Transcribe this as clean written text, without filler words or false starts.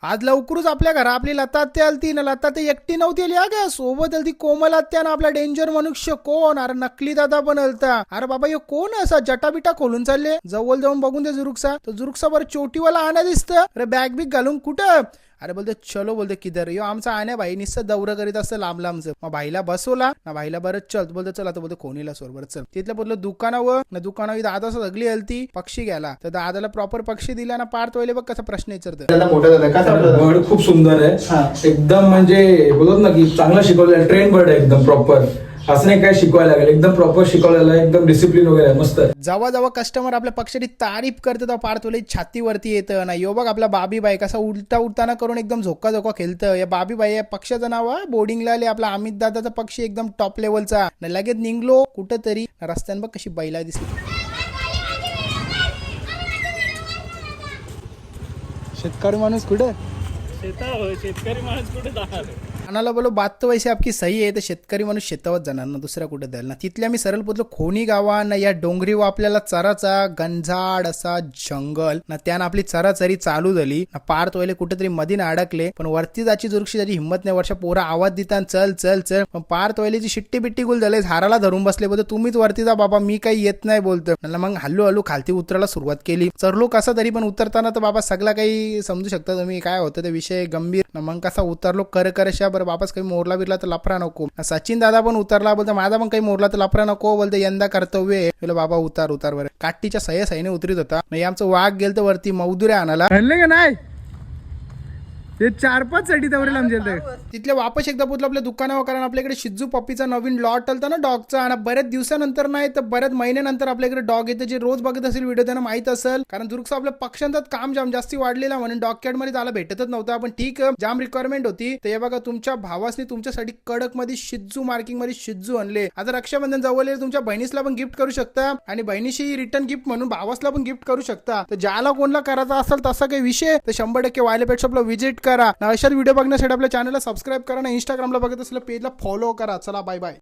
आज लवकरच आपल्या घरा आपली लता आत्या आलती ना. लता ते एकटी नव्हती आली अगं, सोबत आलती कोमल आत्या ना आपला डेंजर मनुष्य कोण. अरे नकली दादा पण आलता. अरे बाबा यो कोण असा जटाबिटा खोलून चालले. जवळ जाऊन बघून दे जुरुकसा. तो जुरुकसा बरं चोटीवाला आणा दिसतं. अरे बॅग बिग घालून कुठं. अरे बोलते चलो, बोलते किधर यो आमचा आण्या भाई निस्तं दौरं करीत असतं लांब लांबचं. मग भाईला बसवला ना. भाईला बरं चल बोलतो चल. आता बोलतो कोणीला सोर बरं चल. तिथलं बोललो दुकानावर ना. दुकानावर दादा सगळी हलती पक्षी घ्यायला. तर दादाला प्रॉपर पक्षी दिला ना. पार्थ वहिले बघ कसा प्रश्न विचारतो. मोठा झाला का. बर्ड खूप सुंदर आहे एकदम, म्हणजे बोलत ना की चांगला शिकवलेला ट्रेन बर्ड आहे एकदम प्रॉपर. असं नाही काय शिकवायला लागेल, एकदम प्रॉपर शिकवलेला, एकदम डिसिप्लिन वगैरे मस्त. जेव्हा जेव्हा कस्टमर आपल्या पक्षाची तारीफ करते तेव्हा पार्थ वले छातीवरती येतं ना. यो बघ आपला बाबी बाई कसा उलटा उलटाना करून एकदम झोका झोका खेळतं. या बाबी बाई या पक्षाचं नाव आहे बोर्डिंगला आले आपला अमित दादाचा पक्षी एकदम टॉप लेवलचा. लगेच निघलो कुठंतरी रस्त्यानं बघ कशी बैला दिसली. शेतकरी माणूस कुठे. शेतकरी माणूस कुठे जाणार. आणाला बोलो बात तो वैसे आपकी सही आहे. तर शेतकरी माणूस शेतावर जाणार ना, दुसऱ्या कुठे जाईल ना. तिथल्या मी सरळ पोचलो खोनी गावानं. या डोंगरीवर आपल्याला चराचा घनझाड असा जंगल ना. त्यानं आपली चराचरी चालू झाली ना. पार्थ वहिले कुठेतरी मधीन अडकले. पण वरती जायची जुरुक्षी त्याची हिंमत नाही. वर्षा पोरा आवाज देता चल चल चल. पण पार्थ वहिलेची शिट्टी बिट्टी गुल झाले. हाराला धरून बसले. बोलतो तुम्हीच वरती जा बाबा, मी काही येत नाही बोलतो. मग हल्लू हल्लू खालती उतरायला सुरुवात केली. चरलो कसा तरी, पण उतरताना तर बाबा सगळा काही समजू शकता तुम्ही काय होतं ते विषय गंभीर ना. मग कसा उतरलो कर शा बरं बापाच काही मोरला बिरला तर लफरा नको. सचिन दादा पण उतरला. बोलतो माझा पण काही मोरला तर लफरा नको. बोलतो यंदा कर्तव्य आहे. बाबा उतार उतार बरं. काठीच्या सह्याने उतरीत होता. नाही आमचं वाघ गेलं तर वरती मौदुऱ्या आणाला आणले का नाही. ते 4-5 साठी तवरेल आमच्या तिथले वापस एकदा पोचलो आपल्या दुकानावर. कारण आपल्याकडे शिजू पप्पीचा नवीन लॉट आलता ना डॉगचा. आणि बऱ्याच दिवसानंतर नाही तर बऱ्याच महिन्यानंतर आपल्याकडे डॉग येते. जे रोज बघत असेल व्हिडिओ त्यांना माहित असेल. कारण दुरुकसा आपल्या पक्षांतात काम जाम जास्ती वाढलेला म्हणून डॉग कॅट मध्ये त्याला भेटतच नव्हता. पण ठीक जाम रिक्वायरमेंट होती. तर हे बघा तुमच्या भावासनी तुमच्यासाठी कडक मध्ये शिजू मार्किंग मध्ये शिजू आणले. आता रक्षाबंधन जवळ तुमच्या बहिणीसला पण गिफ्ट करू शकता. आणि बहिणीशी रिटर्न गिफ्ट म्हणून भावासला पण गिफ्ट करू शकता. तर ज्याला कोणला करायचा असेल तसा काही विषय तर 100% वायले पेट शॉपला व्हिजिट करा. अशाच व्हिडिओ बघण्यासाठी आपल्या चॅनलला सबस्क्राईब करा. आणि इंस्टाग्रामला बघत असलेल्या पेजला फॉलो करा. चला बाय बाय.